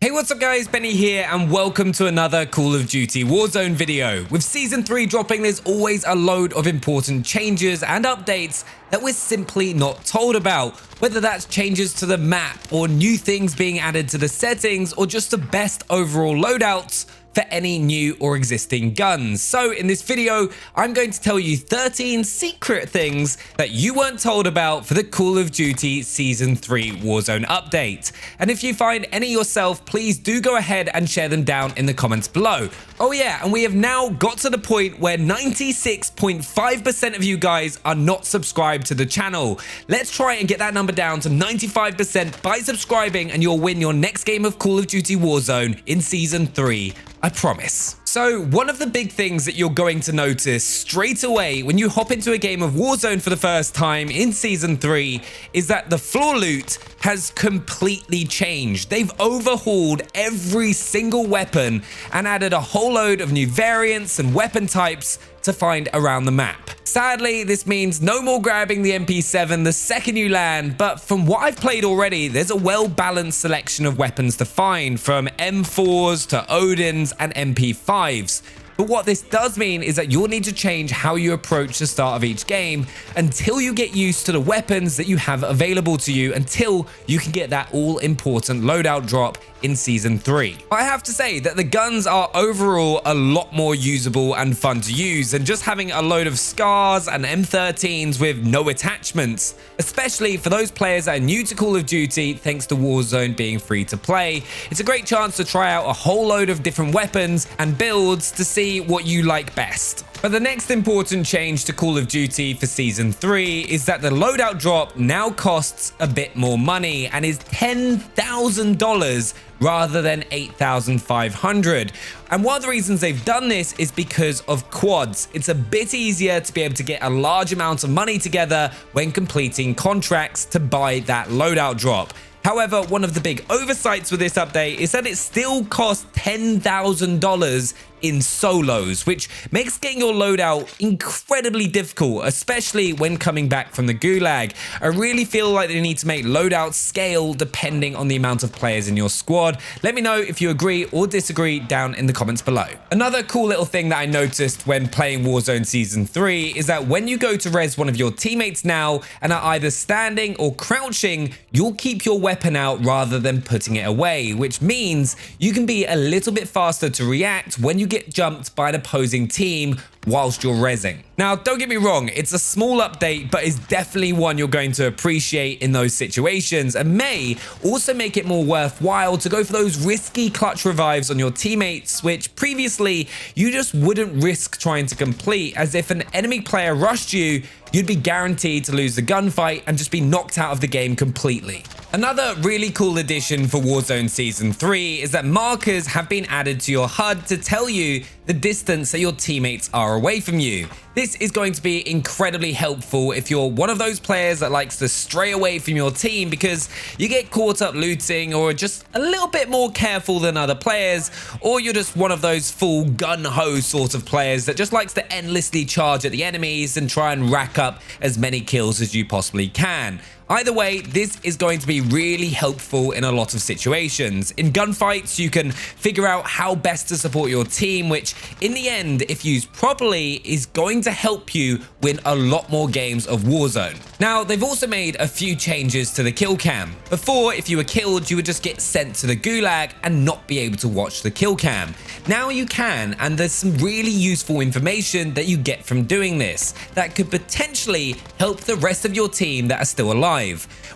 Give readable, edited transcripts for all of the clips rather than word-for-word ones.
Hey, what's up guys, Benny here and welcome to another Call of Duty Warzone video. With Season 3 dropping, there's always a load of important changes and updates that we're simply not told about. Whether that's changes to the map or new things being added to the settings or just the best overall loadouts for any new or existing guns. So in this video, I'm going to tell you 13 secret things that you weren't told about for the Call of Duty Season 3 Warzone update. And if you find any yourself, please do go ahead and share them down in the comments below. Oh yeah, and we have now got to the point where 96.5% of you guys are not subscribed to the channel. Let's try and get that number down to 95% by subscribing and you'll win your next game of Call of Duty Warzone in Season 3. I promise. So one of the big things that you're going to notice straight away when you hop into a game of Warzone for the first time in Season 3 is that the floor loot has completely changed. They've overhauled every single weapon and added a whole load of new variants and weapon types to find around the map. Sadly, this means no more grabbing the MP7 the second you land, but from what I've played already, there's a well-balanced selection of weapons to find, from M4s to Odins and MP5s. But what this does mean is that you'll need to change how you approach the start of each game until you get used to the weapons that you have available to you, until you can get that all-important loadout drop in Season 3. I have to say that the guns are overall a lot more usable and fun to use than just having a load of scars and M13s with no attachments, especially for those players that are new to Call of Duty thanks to Warzone being free to play. It's a great chance to try out a whole load of different weapons and builds to see what you like best. But the next important change to Call of Duty for Season 3 is that the loadout drop now costs a bit more money and is $10,000 rather than $8,500. And one of the reasons they've done this is because of quads. It's a bit easier to be able to get a large amount of money together when completing contracts to buy that loadout drop. However, one of the big oversights with this update is that it still costs $10,000 in solos, which makes getting your loadout incredibly difficult, especially when coming back from the gulag. I really feel like they need to make loadouts scale depending on the amount of players in your squad. Let me know if you agree or disagree down in the comments below. Another cool little thing that I noticed when playing Warzone Season 3 is that when you go to res one of your teammates now and are either standing or crouching, you'll keep your weapon out rather than putting it away, which means you can be a little bit faster to react when you get jumped by an opposing team whilst you're rezzing. Now, don't get me wrong, it's a small update, but it's definitely one you're going to appreciate in those situations and may also make it more worthwhile to go for those risky clutch revives on your teammates, which previously you just wouldn't risk trying to complete, as if an enemy player rushed you, you'd be guaranteed to lose the gunfight and just be knocked out of the game completely. Another really cool addition for Warzone Season 3 is that markers have been added to your HUD to tell you the distance that your teammates are away from you. This is going to be incredibly helpful if you're one of those players that likes to stray away from your team because you get caught up looting or just a little bit more careful than other players, or you're just one of those full gun-ho sort of players that just likes to endlessly charge at the enemies and try and rack up as many kills as you possibly can. Either way, this is going to be really helpful in a lot of situations. In gunfights, you can figure out how best to support your team, which in the end, if used properly, is going to help you win a lot more games of Warzone. Now, they've also made a few changes to the kill cam. Before, if you were killed, you would just get sent to the gulag and not be able to watch the kill cam. Now you can, and there's some really useful information that you get from doing this that could potentially help the rest of your team that are still alive.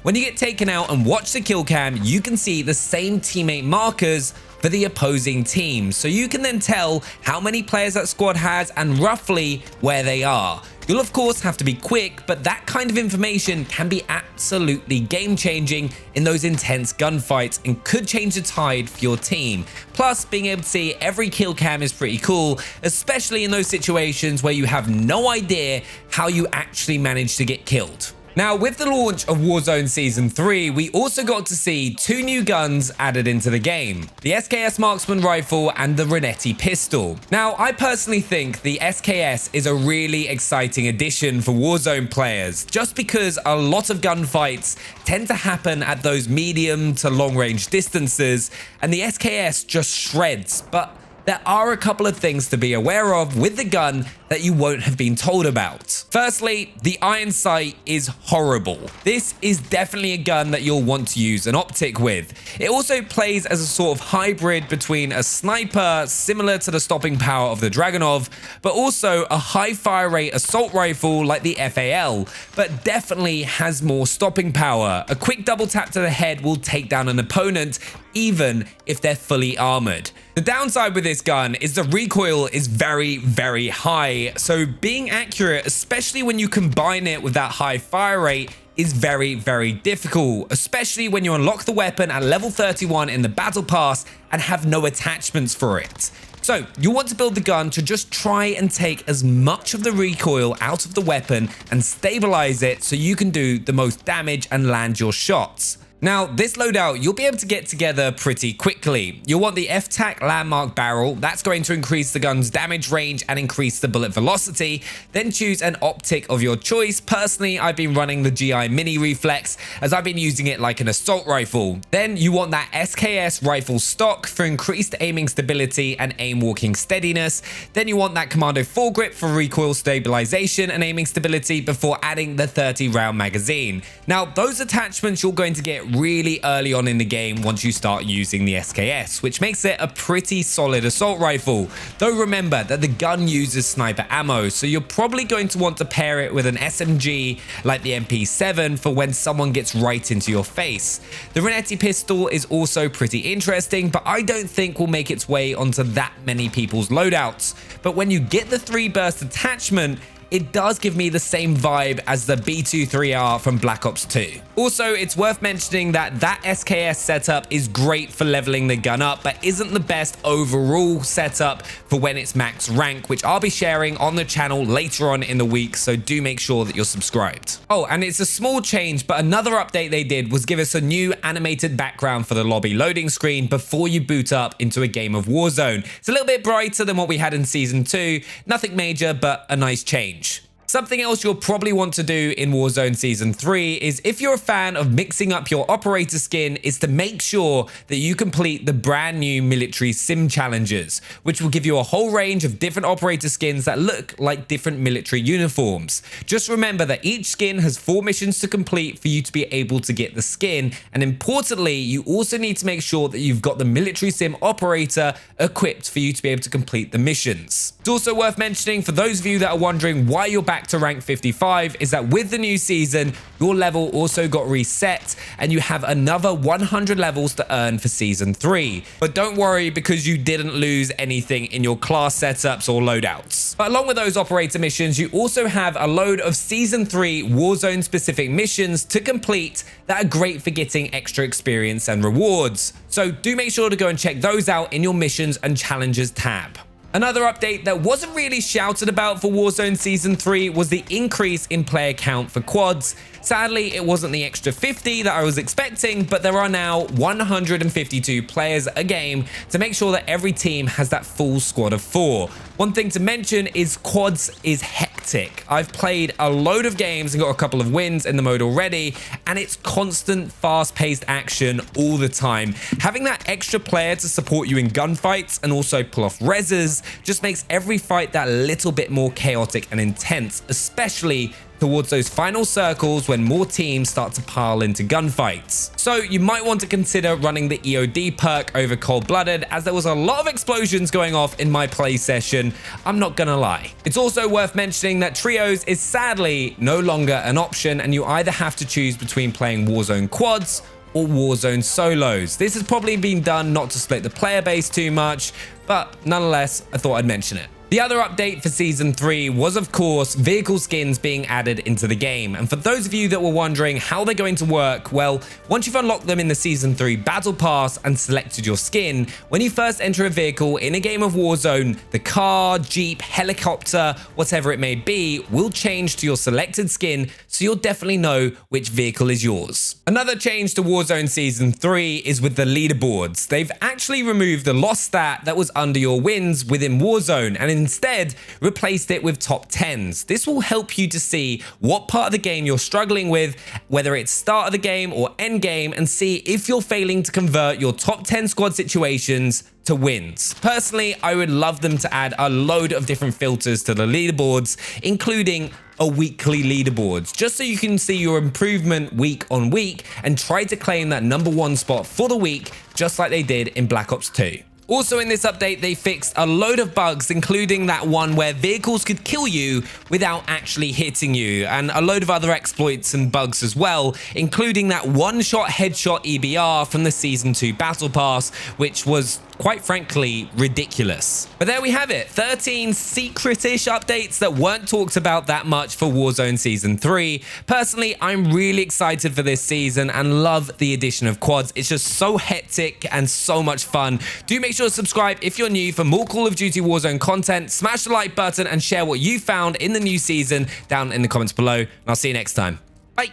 When you get taken out and watch the kill cam, you can see the same teammate markers for the opposing team, so you can then tell how many players that squad has and roughly where they are. You'll of course have to be quick, but that kind of information can be absolutely game-changing in those intense gunfights and could change the tide for your team. Plus, being able to see every kill cam is pretty cool, especially in those situations where you have no idea how you actually managed to get killed. Now, with the launch of Warzone Season 3, we also got to see 2 new guns added into the game, the SKS Marksman Rifle and the Renetti Pistol. Now, I personally think the SKS is a really exciting addition for Warzone players, just because a lot of gunfights tend to happen at those medium to long range distances, and the SKS just shreds, but there are a couple of things to be aware of with the gun that you won't have been told about. Firstly, the iron sight is horrible. This is definitely a gun that you'll want to use an optic with. It also plays as a sort of hybrid between a sniper, similar to the stopping power of the Dragunov, but also a high fire rate assault rifle like the FAL, but definitely has more stopping power. A quick double tap to the head will take down an opponent, even if they're fully armored. The downside with this gun is the recoil is very, very high, so being accurate, especially when you combine it with that high fire rate, is very, very difficult, especially when you unlock the weapon at level 31 in the battle pass and have no attachments for it. So you want to build the gun to just try and take as much of the recoil out of the weapon and stabilize it so you can do the most damage and land your shots. Now, this loadout you'll be able to get together pretty quickly. You'll want the F-Tac Landmark Barrel. That's going to increase the gun's damage range and increase the bullet velocity. Then choose an optic of your choice. Personally, I've been running the GI Mini Reflex as I've been using it like an assault rifle. Then you want that SKS rifle stock for increased aiming stability and aim walking steadiness. Then you want that Commando foregrip for recoil stabilization and aiming stability before adding the 30 round magazine. Now, those attachments you're going to get really early on in the game once you start using the SKS, which makes it a pretty solid assault rifle. Though remember that the gun uses sniper ammo, so you're probably going to want to pair it with an SMG like the MP7 for when someone gets right into your face. The Renetti pistol is also pretty interesting, but I don't think will make its way onto that many people's loadouts. But when you get the 3 burst attachment, it does give me the same vibe as the B23R from Black Ops 2. Also, it's worth mentioning that that SKS setup is great for leveling the gun up, but isn't the best overall setup for when it's max rank, which I'll be sharing on the channel later on in the week, so do make sure that you're subscribed. Oh, and it's a small change, but another update they did was give us a new animated background for the lobby loading screen before you boot up into a game of Warzone. It's a little bit brighter than what we had in Season 2, nothing major, but a nice change. Something else you'll probably want to do in Warzone Season 3 is, if you're a fan of mixing up your operator skin, is to make sure that you complete the brand new military sim challenges, which will give you a whole range of different operator skins that look like different military uniforms. Just remember that each skin has 4 missions to complete for you to be able to get the skin, and importantly, you also need to make sure that you've got the military sim operator equipped for you to be able to complete the missions. It's also worth mentioning, for those of you that are wondering why you're back to rank 55, is that with the new season, your level also got reset and you have another 100 levels to earn for Season 3. But don't worry, because you didn't lose anything in your class setups or loadouts. But along with those operator missions, you also have a load of Season 3 Warzone specific missions to complete that are great for getting extra experience and rewards. So do make sure to go and check those out in your missions and challenges tab. Another update that wasn't really shouted about for Warzone Season 3 was the increase in player count for quads. Sadly, it wasn't the extra 50 that I was expecting, but there are now 152 players a game to make sure that every team has that full squad of 4. One thing to mention is quads is hectic. I've played a load of games and got a couple of wins in the mode already, and it's constant fast-paced action all the time. Having that extra player to support you in gunfights and also pull off reses just makes every fight that little bit more chaotic and intense, especially towards those final circles when more teams start to pile into gunfights. So you might want to consider running the EOD perk over Cold-Blooded, as there was a lot of explosions going off in my play session, I'm not gonna lie. It's also worth mentioning that trios is sadly no longer an option, and you either have to choose between playing Warzone quads or Warzone solos. This has probably been done not to split the player base too much, but nonetheless, I thought I'd mention it. The other update for Season 3 was, of course, vehicle skins being added into the game. And for those of you that were wondering how they're going to work, well, once you've unlocked them in the Season 3 Battle Pass and selected your skin, when you first enter a vehicle in a game of Warzone, the car, jeep, helicopter, whatever it may be, will change to your selected skin, so you'll definitely know which vehicle is yours. Another change to Warzone Season 3 is with the leaderboards. They've actually removed the lost stat that was under your wins within Warzone and instead replaced it with top 10s. This will help you to see what part of the game you're struggling with, whether it's start of the game or end game, and see if you're failing to convert your top 10 squad situations to wins. Personally, I would love them to add a load of different filters to the leaderboards, including a weekly leaderboard, just so you can see your improvement week on week and try to claim that #1 spot for the week, just like they did in Black Ops 2. Also in this update, they fixed a load of bugs, including that one where vehicles could kill you without actually hitting you, and a load of other exploits and bugs as well, including that one-shot headshot EBR from the Season 2 Battle Pass, which was, quite frankly, ridiculous. But there we have it, 13 secret-ish updates that weren't talked about that much for Warzone Season 3. Personally, I'm really excited for this season and love the addition of quads. It's just so hectic and so much fun. Do make sure to subscribe if you're new for more Call of Duty Warzone content. Smash the like button and share what you found in the new season down in the comments below. And I'll see you next time. Bye.